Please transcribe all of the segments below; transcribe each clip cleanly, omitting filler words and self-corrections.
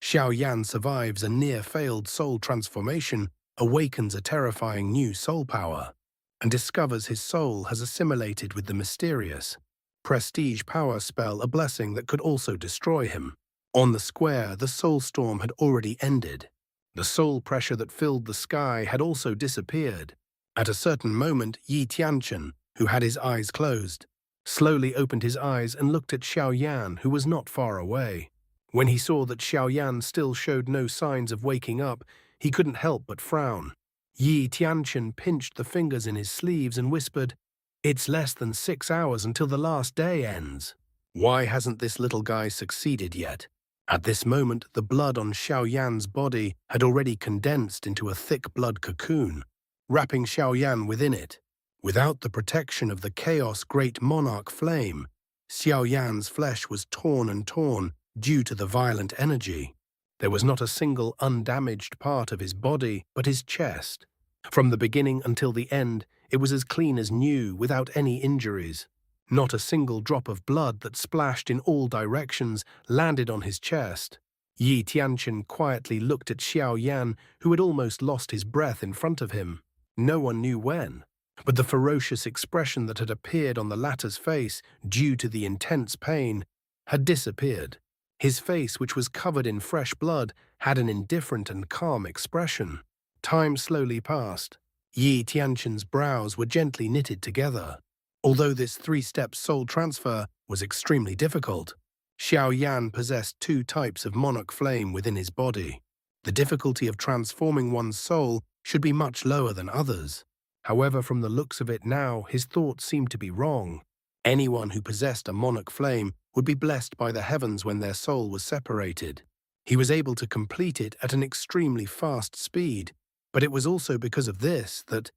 Xiao survives a near-failed soul transformation, awakens a terrifying new soul power, and discovers his soul has assimilated with the mysterious prestige power spell, a blessing that could also destroy him. On the square, the soul storm had already ended. The soul pressure that filled the sky had also disappeared. At a certain moment, Yi Tianchen, who had his eyes closed, slowly opened his eyes and looked at Xiao, who was not far away. When he saw that Xiao still showed no signs of waking up, he couldn't help but frown. Yi Tianchen pinched the fingers in his sleeves and whispered, "It's less than 6 hours until the last day ends. Why hasn't this little guy succeeded yet?" At this moment, the blood on Xiaoyan's body had already condensed into a thick blood cocoon, wrapping Xiaoyan within it. Without the protection of the Chaos Great Monarch flame, Xiaoyan's flesh was torn and torn due to the violent energy. There was not a single undamaged part of his body but his chest. From the beginning until the end, it was as clean as new, without any injuries. Not a single drop of blood that splashed in all directions landed on his chest. Yi Tianchen quietly looked at Xiaoyan, who had almost lost his breath in front of him. No one knew when, but the ferocious expression that had appeared on the latter's face due to the intense pain had disappeared. His face, which was covered in fresh blood, had an indifferent and calm expression. Time slowly passed. Yi Tianchen's brows were gently knitted together. Although this three-step soul transfer was extremely difficult, Xiaoyan possessed 2 types of monarch flame within his body. The difficulty of transforming one's soul should be much lower than others. However, from the looks of it now, his thoughts seemed to be wrong. Anyone who possessed a monarch flame would be blessed by the heavens when their soul was separated. He was able to complete it at an extremely fast speed, but it was also because of this that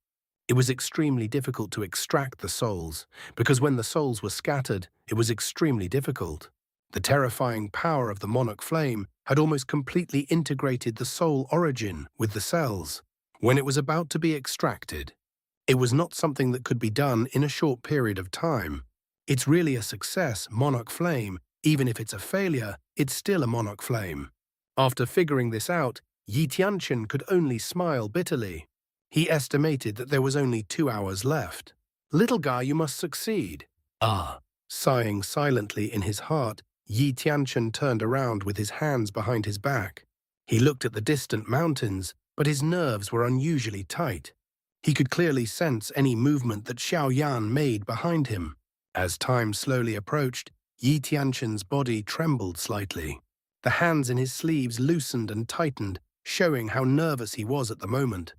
it was extremely difficult to extract the souls, because when the souls were scattered, it was extremely difficult. The terrifying power of the monarch flame had almost completely integrated the soul origin with the cells. When it was about to be extracted, it was not something that could be done in a short period of time. It's really a success, monarch flame. Even if it's a failure, it's still a monarch flame. After figuring this out, Yi Tianchen could only smile bitterly. He estimated that there was only 2 hours left. "Little guy, you must succeed." "Ah." Sighing silently in his heart, Yi Tianchen turned around with his hands behind his back. He looked at the distant mountains, but his nerves were unusually tight. He could clearly sense any movement that Xiaoyan made behind him. As time slowly approached, Yi Tianchen's body trembled slightly. The hands in his sleeves loosened and tightened, showing how nervous he was at the moment.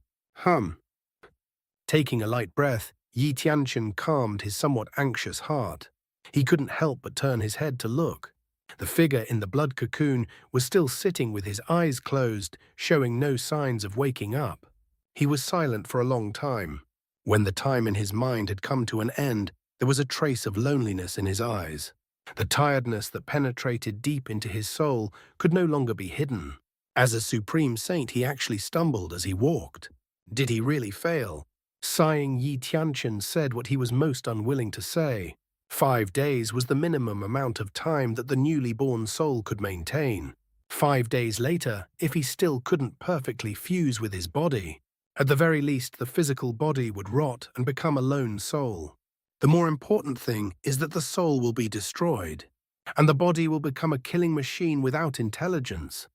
Taking a light breath, Yi Tianchen calmed his somewhat anxious heart. He couldn't help but turn his head to look. The figure in the blood cocoon was still sitting with his eyes closed, showing no signs of waking up. He was silent for a long time. When the time in his mind had come to an end, there was a trace of loneliness in his eyes. The tiredness that penetrated deep into his soul could no longer be hidden. As a supreme saint, he actually stumbled as he walked. Did he really fail? Sighing, Yi Tianchen said what he was most unwilling to say. 5 days was the minimum amount of time that the newly born soul could maintain. 5 days later, if he still couldn't perfectly fuse with his body, at the very least the physical body would rot and become a lone soul. The more important thing is that the soul will be destroyed, and the body will become a killing machine without intelligence.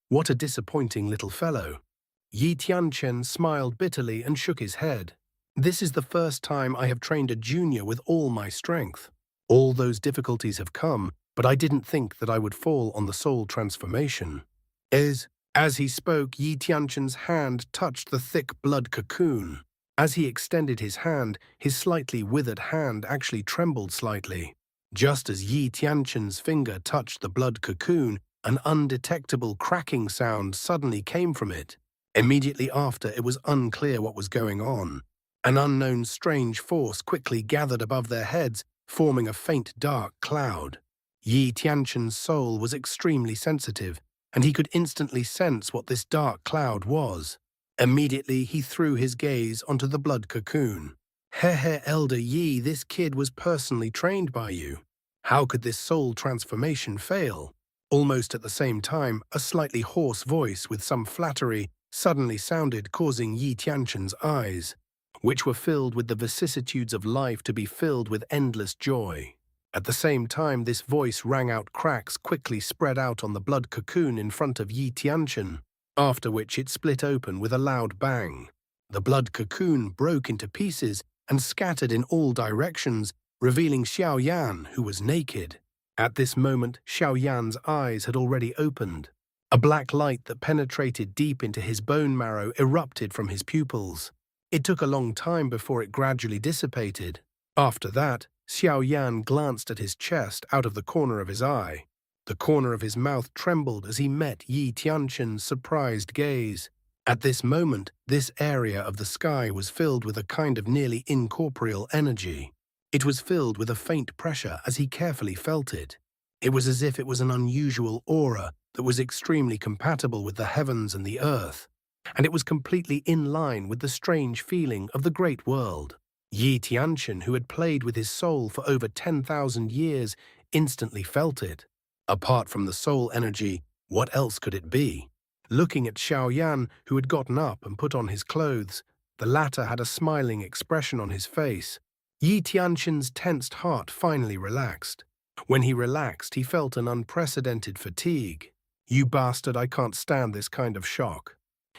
What a disappointing little fellow. Yi Tianchen smiled bitterly and shook his head. This is the first time I have trained a junior with all my strength. All those difficulties have come, but I didn't think that I would fall on the soul transformation. As he spoke, Yi Tianchen's hand touched the thick blood cocoon. As he extended his hand, his slightly withered hand actually trembled slightly. Just as Yi Tianchen's finger touched the blood cocoon, an undetectable cracking sound suddenly came from it. Immediately after, it was unclear what was going on. An unknown strange force quickly gathered above their heads, forming a faint dark cloud. Yi Tianchen's soul was extremely sensitive, and he could instantly sense what this dark cloud was. Immediately, he threw his gaze onto the blood cocoon. Elder Yi, this kid was personally trained by you. How could this soul transformation fail? Almost at the same time, a slightly hoarse voice with some flattery suddenly sounded, causing Yi Tianquan's eyes, which were filled with the vicissitudes of life, to be filled with endless joy. At the same time, this voice rang out, cracks quickly spread out on the blood cocoon in front of Yi Tianquan, after which it split open with a loud bang. The blood cocoon broke into pieces and scattered in all directions, revealing Xiao, who was naked. At this moment, Xiao eyes had already opened. A black light that penetrated deep into his bone marrow erupted from his pupils. It took a long time before it gradually dissipated. After that, Xiao glanced at his chest out of the corner of his eye. The corner of his mouth trembled as he met Yi Tianquan's surprised gaze. At this moment, this area of the sky was filled with a kind of nearly incorporeal energy. It was filled with a faint pressure as he carefully felt it. It was as if it was an unusual aura that was extremely compatible with the heavens and the earth, and it was completely in line with the strange feeling of the great world. Yi Tianquan, who had played with his soul for over 10,000 years, instantly felt it. Apart from the soul energy, what else could it be? Looking at Xiao, who had gotten up and put on his clothes, the latter had a smiling expression on his face. Yi Tianquan's tensed heart finally relaxed. When he relaxed, he felt an unprecedented fatigue. "You bastard, I can't stand this kind of shock."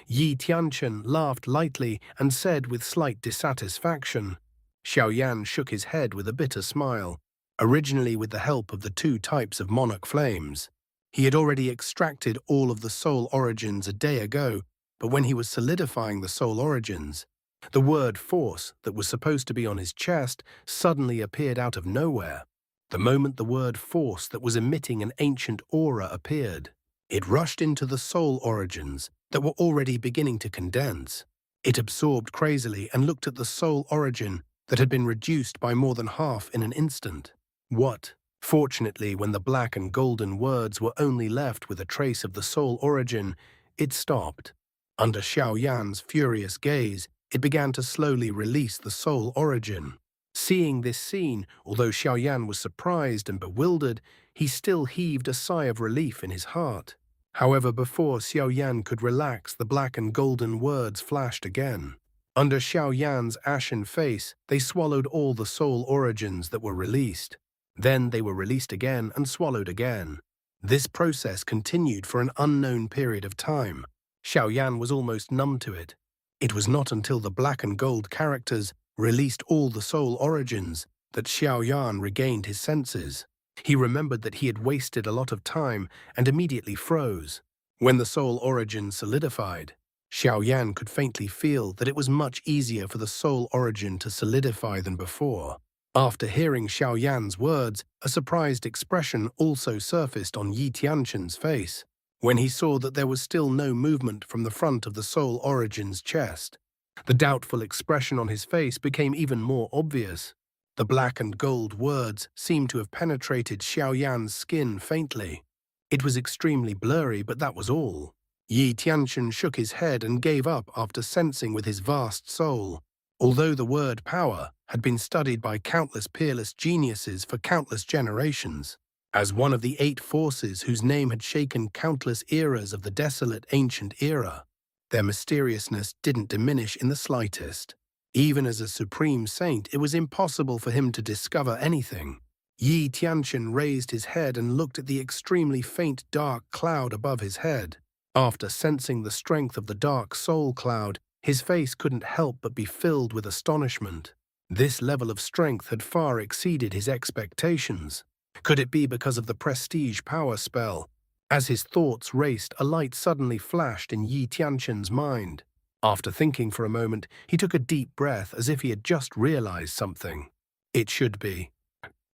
Yi Tianquan laughed lightly and said with slight dissatisfaction. Xiao shook his head with a bitter smile. Originally with the help of the 2 types of Monarch flames, he had already extracted all of the soul origins a day ago, but when he was solidifying the soul origins, the word force that was supposed to be on his chest suddenly appeared out of nowhere. The moment the word force that was emitting an ancient aura appeared, it rushed into the soul origins that were already beginning to condense. It absorbed crazily and looked at the soul origin that had been reduced by more than half in an instant. What? Fortunately, when the black and golden words were only left with a trace of the soul origin, it stopped. Under Xiaoyan's furious gaze, it began to slowly release the soul origin. Seeing this scene, although Xiaoyan was surprised and bewildered, he still heaved a sigh of relief in his heart. However, before Xiaoyan could relax, the black and golden words flashed again. Under Xiaoyan's ashen face, they swallowed all the soul origins that were released. Then they were released again and swallowed again. This process continued for an unknown period of time. Xiaoyan was almost numb to it. It was not until the black and gold characters released all the soul origins that Xiaoyan regained his senses. He remembered that he had wasted a lot of time and immediately froze. When the soul origin solidified, Xiaoyan could faintly feel that it was much easier for the soul origin to solidify than before. After hearing Xiaoyan's words, a surprised expression also surfaced on Yi Tianquan's face, when he saw that there was still no movement from the front of the soul origin's chest. The doubtful expression on his face became even more obvious. The black and gold words seemed to have penetrated Xiaoyan's skin faintly. It was extremely blurry, but that was all. Yi Tianquan shook his head and gave up after sensing with his vast soul. Although the word power had been studied by countless peerless geniuses for countless generations, as one of the 8 forces whose name had shaken countless eras of the desolate ancient era, their mysteriousness didn't diminish in the slightest. Even as a supreme saint, it was impossible for him to discover anything. Yi Tianquan raised his head and looked at the extremely faint dark cloud above his head. After sensing the strength of the dark soul cloud, his face couldn't help but be filled with astonishment. This level of strength had far exceeded his expectations. Could it be because of the prestige power spell? As his thoughts raced, a light suddenly flashed in Yi Tianquan's mind. After thinking for a moment, he took a deep breath as if he had just realized something. It should be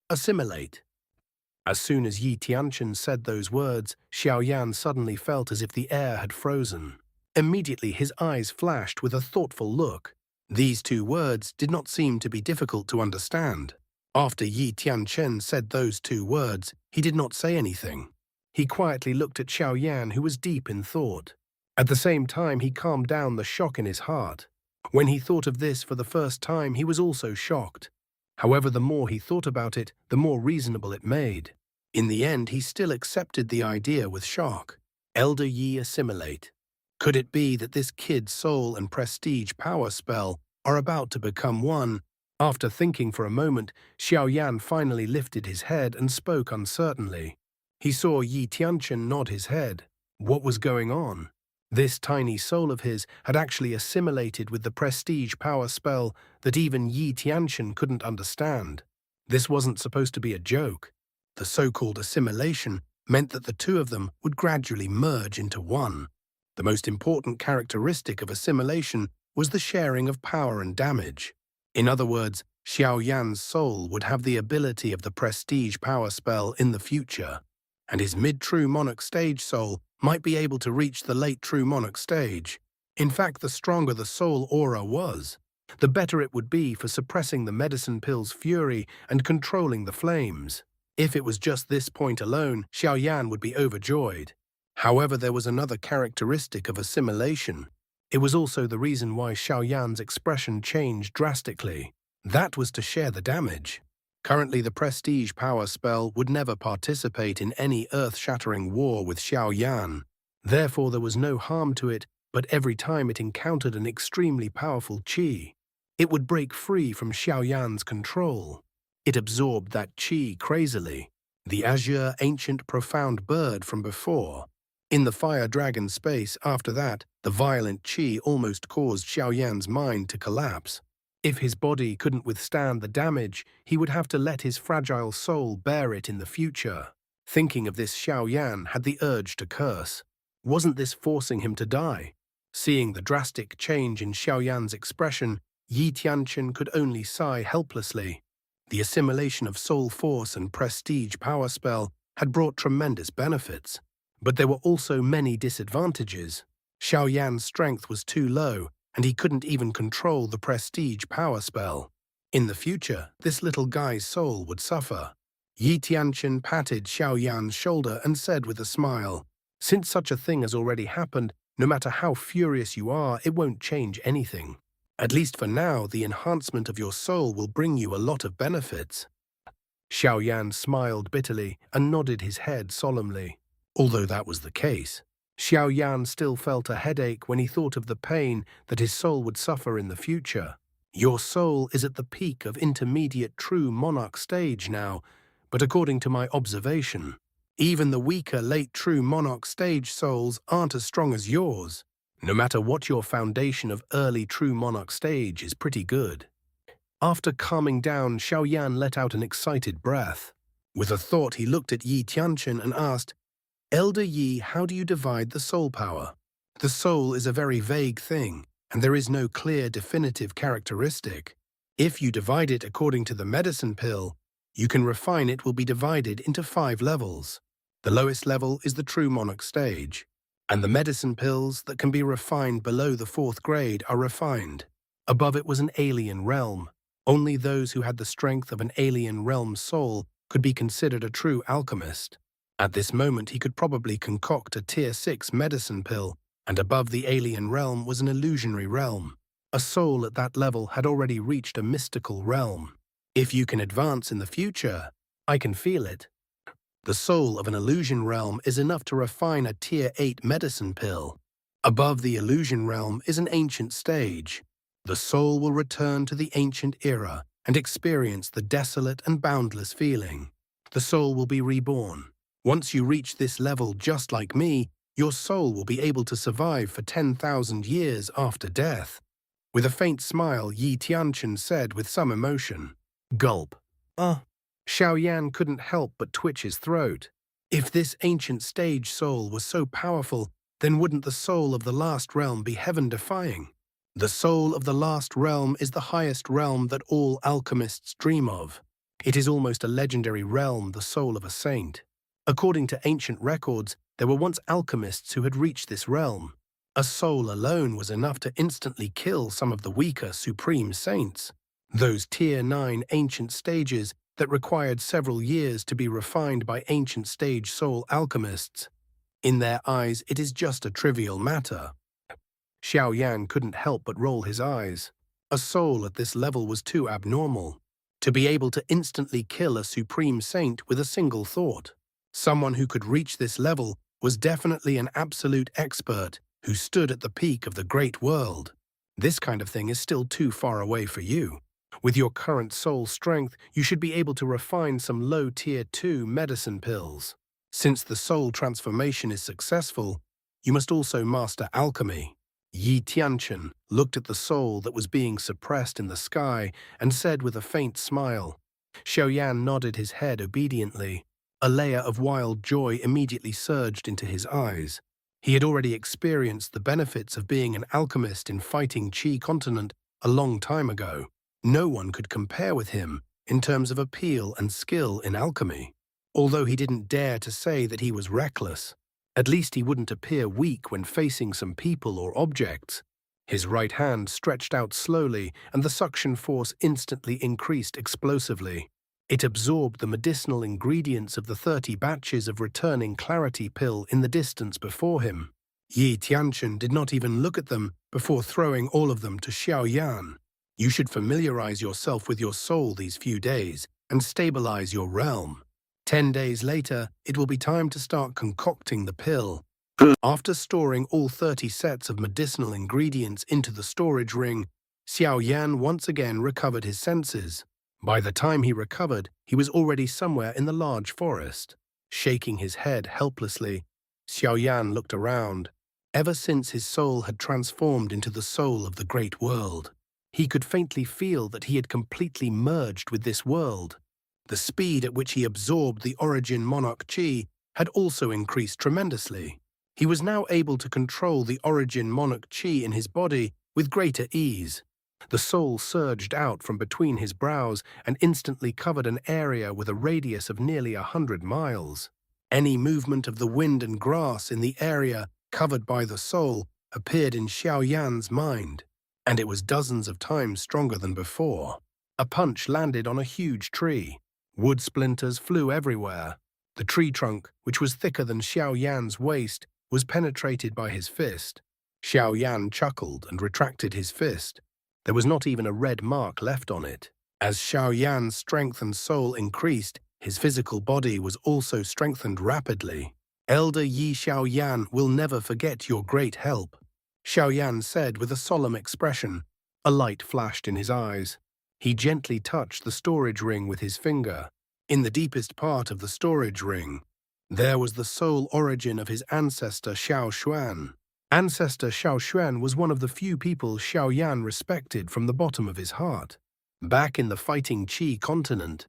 assimilate. As soon as Yi Tianquan said those words, Xiaoyan suddenly felt as if the air had frozen. Immediately his eyes flashed with a thoughtful look. These 2 words did not seem to be difficult to understand. After Yi Tianquan said those 2 words, he did not say anything. He quietly looked at Xiaoyan, who was deep in thought. At the same time, he calmed down the shock in his heart. When he thought of this for the first time, he was also shocked. However, the more he thought about it, the more reasonable it made. In the end, he still accepted the idea with shock. Elder Yi assimilate. Could it be that this kid's soul and prestige power spell are about to become one? After thinking for a moment, Xiaoyan finally lifted his head and spoke uncertainly. He saw Yi Tianchen nod his head. What was going on? This tiny soul of his had actually assimilated with the prestige power spell that even Yi Tianchen couldn't understand. This wasn't supposed to be a joke. The so-called assimilation meant that the two of them would gradually merge into one. The most important characteristic of assimilation was the sharing of power and damage. In other words, Xiao Yan's soul would have the ability of the prestige power spell in the future, and his mid-true monarch stage soul might be able to reach the late true monarch stage. In fact, the stronger the soul aura was, the better it would be for suppressing the medicine pill's fury and controlling the flames. If it was just this point alone, Xiao Yan would be overjoyed. However, there was another characteristic of assimilation. It was also the reason why Xiao Yan's expression changed drastically. That was to share the damage. Currently, the prestige power spell would never participate in any earth-shattering war with Xiao Yan. Therefore, there was no harm to it, but every time it encountered an extremely powerful qi, it would break free from Xiao Yan's control. It absorbed that qi crazily, the azure, ancient, profound bird from before. In the fire dragon space after that, the violent qi almost caused Xiao Yan's mind to collapse. If his body couldn't withstand the damage, he would have to let his fragile soul bear it in the future. Thinking of this, Xiao Yan had the urge to curse. Wasn't this forcing him to die? Seeing the drastic change in Xiao Yan's expression, Yi Tianchen could only sigh helplessly. The assimilation of soul force and prestige power spell had brought tremendous benefits, but there were also many disadvantages. Xiao Yan's strength was too low, and he couldn't even control the prestige power spell. In the future, this little guy's soul would suffer. Yi Tianchen patted Xiao Yan's shoulder and said with a smile, "Since such a thing has already happened, no matter how furious you are, it won't change anything. At least for now, the enhancement of your soul will bring you a lot of benefits." Xiao Yan smiled bitterly and nodded his head solemnly. Although that was the case, Xiao Yan still felt a headache when he thought of the pain that his soul would suffer in the future. Your soul is at the peak of intermediate true monarch stage now, but according to my observation, even the weaker late true monarch stage souls aren't as strong as yours. No matter what, your foundation of early true monarch stage is pretty good. After calming down, Xiao Yan let out an excited breath. With a thought, he looked at Yi Tianchen and asked, "Elder Yi, how do you divide the soul power?" The soul is a very vague thing, and there is no clear definitive characteristic. If you divide it according to the medicine pill, you can refine it will be divided into 5 levels. The lowest level is the true monarch stage, and the medicine pills that can be refined below the 4th grade are refined. Above it was an alien realm. Only those who had the strength of an alien realm soul could be considered a true alchemist. At this moment, he could probably concoct a Tier 6 medicine pill, and above the alien realm was an illusionary realm. A soul at that level had already reached a mystical realm. If you can advance in the future, I can feel it. The soul of an illusion realm is enough to refine a Tier 8 medicine pill. Above the illusion realm is an ancient stage. The soul will return to the ancient era and experience the desolate and boundless feeling. The soul will be reborn. Once you reach this level, just like me, your soul will be able to survive for 10,000 years after death. With a faint smile, Yi Tianchen said with some emotion. Gulp. Xiao Yan couldn't help but twitch his throat. If this ancient stage soul was so powerful, then wouldn't the soul of the last realm be heaven-defying? The soul of the last realm is the highest realm that all alchemists dream of. It is almost a legendary realm, the soul of a saint. According to ancient records, there were once alchemists who had reached this realm. A soul alone was enough to instantly kill some of the weaker supreme saints. Those Tier 9 ancient stages that required several years to be refined by ancient stage soul alchemists. In their eyes, it is just a trivial matter. Xiao Yan couldn't help but roll his eyes. A soul at this level was too abnormal. To be able to instantly kill a supreme saint with a single thought. Someone who could reach this level was definitely an absolute expert who stood at the peak of the great world. This kind of thing is still too far away for you. With your current soul strength, you should be able to refine some low tier 2 medicine pills. Since the soul transformation is successful, you must also master alchemy. Yi Tianchen looked at the soul that was being suppressed in the sky and said with a faint smile. Xiaoyan nodded his head obediently. A layer of wild joy immediately surged into his eyes. He had already experienced the benefits of being an alchemist in Fighting Qi Continent a long time ago. No one could compare with him in terms of appeal and skill in alchemy. Although he didn't dare to say that he was reckless, at least he wouldn't appear weak when facing some people or objects. His right hand stretched out slowly, and the suction force instantly increased explosively. It absorbed the medicinal ingredients of the 30 batches of returning clarity pill in the distance before him. Yi Tianchen did not even look at them before throwing all of them to Xiaoyan. You should familiarize yourself with your soul these few days and stabilize your realm. 10 days later, it will be time to start concocting the pill. After storing all 30 sets of medicinal ingredients into the storage ring, Xiaoyan once again recovered his senses. By the time he recovered, he was already somewhere in the large forest. Shaking his head helplessly, Xiaoyan looked around. Ever since his soul had transformed into the soul of the great world, he could faintly feel that he had completely merged with this world. The speed at which he absorbed the origin Monarch Qi had also increased tremendously. He was now able to control the origin Monarch Qi in his body with greater ease. The soul surged out from between his brows and instantly covered an area with a radius of nearly 100 miles. Any movement of the wind and grass in the area covered by the soul appeared in Xiaoyan's mind, and it was dozens of times stronger than before. A punch landed on a huge tree. Wood splinters flew everywhere. The tree trunk, which was thicker than Xiaoyan's waist, was penetrated by his fist. Xiaoyan chuckled and retracted his fist. There was not even a red mark left on it. As Xiaoyan's strength and soul increased, his physical body was also strengthened rapidly. Elder Yi Xiaoyan will never forget your great help, Xiaoyan said with a solemn expression. A light flashed in his eyes. He gently touched the storage ring with his finger. In the deepest part of the storage ring, there was the soul origin of his ancestor Xiao Xuan. Ancestor Xiao Xuan was one of the few people Xiaoyan respected from the bottom of his heart. Back in the Fighting Qi Continent,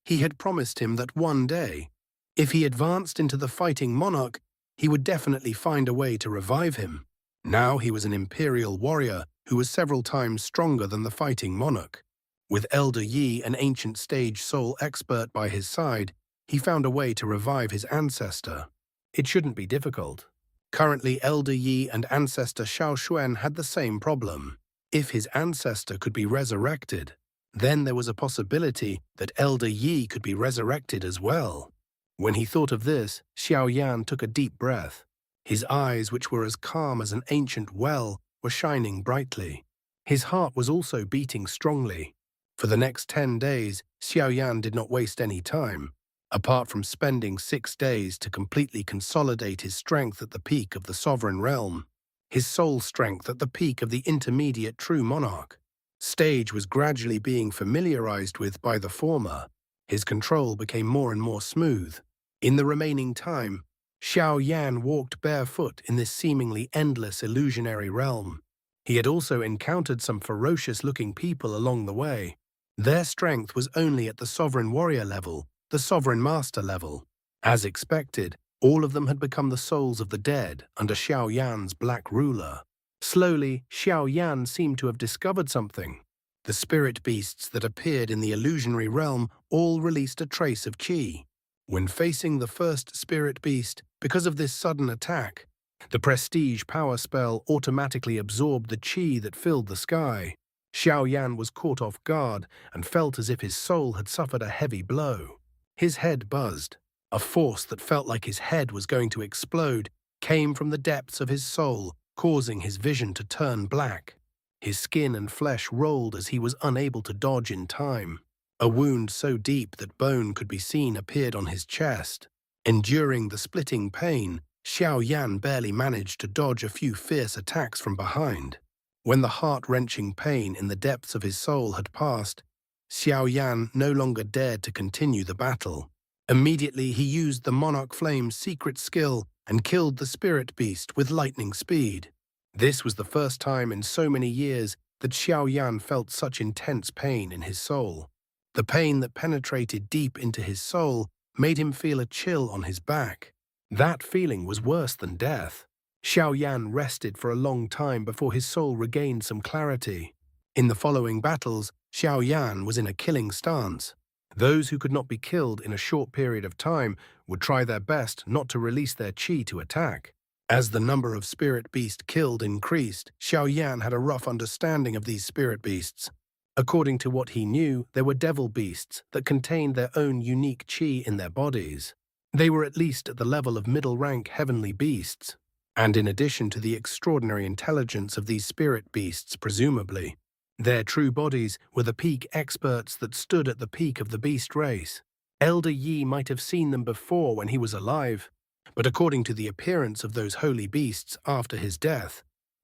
he had promised him that one day, if he advanced into the Fighting Monarch, he would definitely find a way to revive him. Now he was an imperial warrior who was several times stronger than the Fighting Monarch. With Elder Yi, an ancient stage soul expert, by his side, he found a way to revive his ancestor. It shouldn't be difficult. Currently, Elder Yi and ancestor Xiao Xuan had the same problem. If his ancestor could be resurrected, then there was a possibility that Elder Yi could be resurrected as well. When he thought of this, Xiaoyan took a deep breath. His eyes, which were as calm as an ancient well, were shining brightly. His heart was also beating strongly. For the next 10 days, Xiaoyan did not waste any time. Apart from spending 6 days to completely consolidate his strength at the peak of the sovereign realm, his soul strength at the peak of the intermediate true monarch stage was gradually being familiarized with by the former. His control became more and more smooth. In the remaining time, Xiaoyan walked barefoot in this seemingly endless illusionary realm. He had also encountered some ferocious-looking people along the way. Their strength was only at the sovereign warrior level, the sovereign master level. As expected, all of them had become the souls of the dead under Xiaoyan's black ruler. Slowly, Xiaoyan seemed to have discovered something. The spirit beasts that appeared in the illusionary realm all released a trace of qi. When facing the first spirit beast, because of this sudden attack, the prestige power spell automatically absorbed the qi that filled the sky. Xiaoyan was caught off guard and felt as if his soul had suffered a heavy blow. His head buzzed. A force that felt like his head was going to explode came from the depths of his soul, causing his vision to turn black. His skin and flesh rolled as he was unable to dodge in time. A wound so deep that bone could be seen appeared on his chest. Enduring the splitting pain, Xiao Yan barely managed to dodge a few fierce attacks from behind. When the heart-wrenching pain in the depths of his soul had passed, Xiao Yan no longer dared to continue the battle. Immediately he used the Monarch Flame's secret skill and killed the spirit beast with lightning speed. This was the first time in so many years that Xiao Yan felt such intense pain in his soul. The pain that penetrated deep into his soul made him feel a chill on his back. That feeling was worse than death. Xiao Yan rested for a long time before his soul regained some clarity. In the following battles, Xiao Yan was in a killing stance. Those who could not be killed in a short period of time would try their best not to release their qi to attack. As the number of spirit beasts killed increased, Xiao Yan had a rough understanding of these spirit beasts. According to what he knew, there were devil beasts that contained their own unique qi in their bodies. They were at least at the level of middle-rank heavenly beasts. And in addition to the extraordinary intelligence of these spirit beasts, presumably, their true bodies were the peak experts that stood at the peak of the beast race. Elder Yi might have seen them before when he was alive, but according to the appearance of those holy beasts after his death,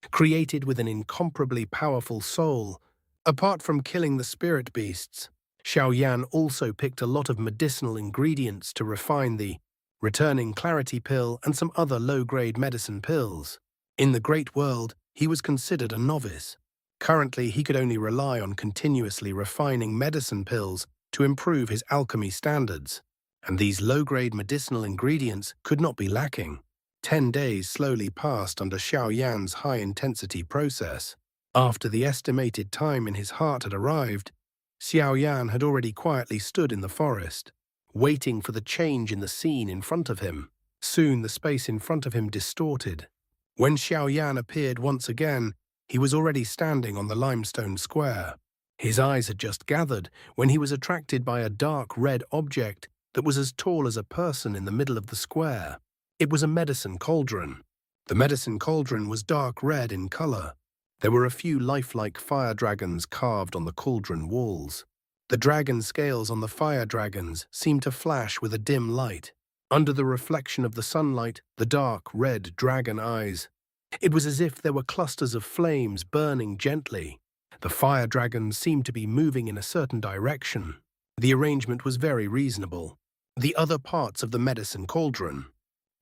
created with an incomparably powerful soul, apart from killing the spirit beasts, Xiao Yan also picked a lot of medicinal ingredients to refine the returning clarity pill and some other low-grade medicine pills. In the great world, he was considered a novice. Currently, he could only rely on continuously refining medicine pills to improve his alchemy standards, and these low-grade medicinal ingredients could not be lacking. 10 days slowly passed under Xiao Yan's high-intensity process. After the estimated time in his heart had arrived, Xiao Yan had already quietly stood in the forest, waiting for the change in the scene in front of him. Soon the space in front of him distorted. When Xiao Yan appeared once again, he was already standing on the limestone square. His eyes had just gathered when he was attracted by a dark red object that was as tall as a person in the middle of the square. It was a medicine cauldron. The medicine cauldron was dark red in color. There were a few lifelike fire dragons carved on the cauldron walls. The dragon scales on the fire dragons seemed to flash with a dim light. Under the reflection of the sunlight, the dark red dragon eyes. It was as if there were clusters of flames burning gently. The fire dragons seemed to be moving in a certain direction. The arrangement was very reasonable. The other parts of the medicine cauldron.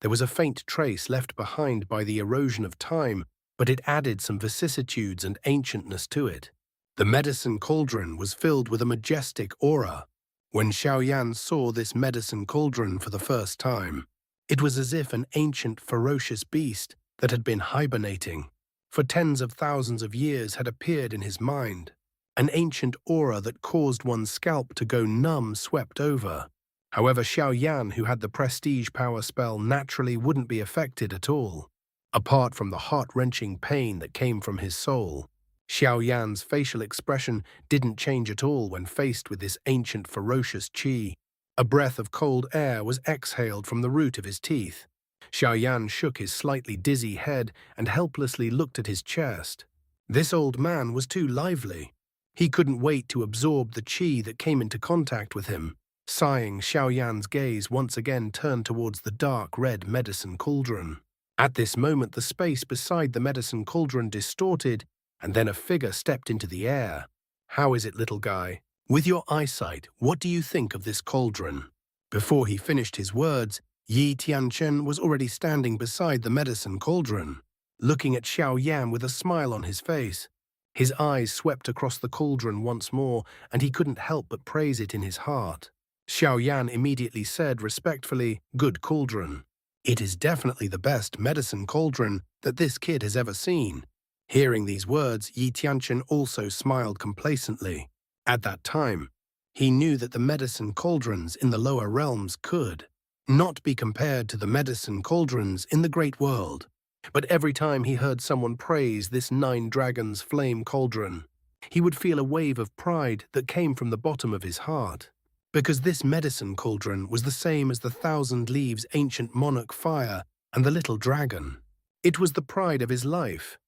There was a faint trace left behind by the erosion of time, but it added some vicissitudes and ancientness to it. The medicine cauldron was filled with a majestic aura. When Xiao Yan saw this medicine cauldron for the first time, it was as if an ancient, ferocious beast that had been hibernating for tens of thousands of years had appeared in his mind. An ancient aura that caused one's scalp to go numb swept over. However, Xiao Yan, who had the prestige power spell, naturally wouldn't be affected at all. Apart from the heart-wrenching pain that came from his soul, Xiao Yan's facial expression didn't change at all when faced with this ancient ferocious qi. A breath of cold air was exhaled from the root of his teeth. Xiao Yan shook his slightly dizzy head and helplessly looked at his chest. This old man was too lively. He couldn't wait to absorb the qi that came into contact with him. Sighing, Xiao Yan's gaze once again turned towards the dark red medicine cauldron. At this moment, the space beside the medicine cauldron distorted, and then a figure stepped into the air. "How is it, little guy? With your eyesight, what do you think of this cauldron?" Before he finished his words, Yi Tianchen was already standing beside the medicine cauldron, looking at Xiao Yan with a smile on his face. His eyes swept across the cauldron once more, and he couldn't help but praise it in his heart. Xiao Yan immediately said respectfully, "Good cauldron. It is definitely the best medicine cauldron that this kid has ever seen." Hearing these words, Yi Tianchen also smiled complacently. At that time, he knew that the medicine cauldrons in the lower realms could not be compared to the medicine cauldrons in the great world. But every time he heard someone praise this 9 dragons flame cauldron, he would feel a wave of pride that came from the bottom of his heart. Because this medicine cauldron was the same as the 1,000 Leaves ancient monarch fire and the little dragon. It was the pride of his life.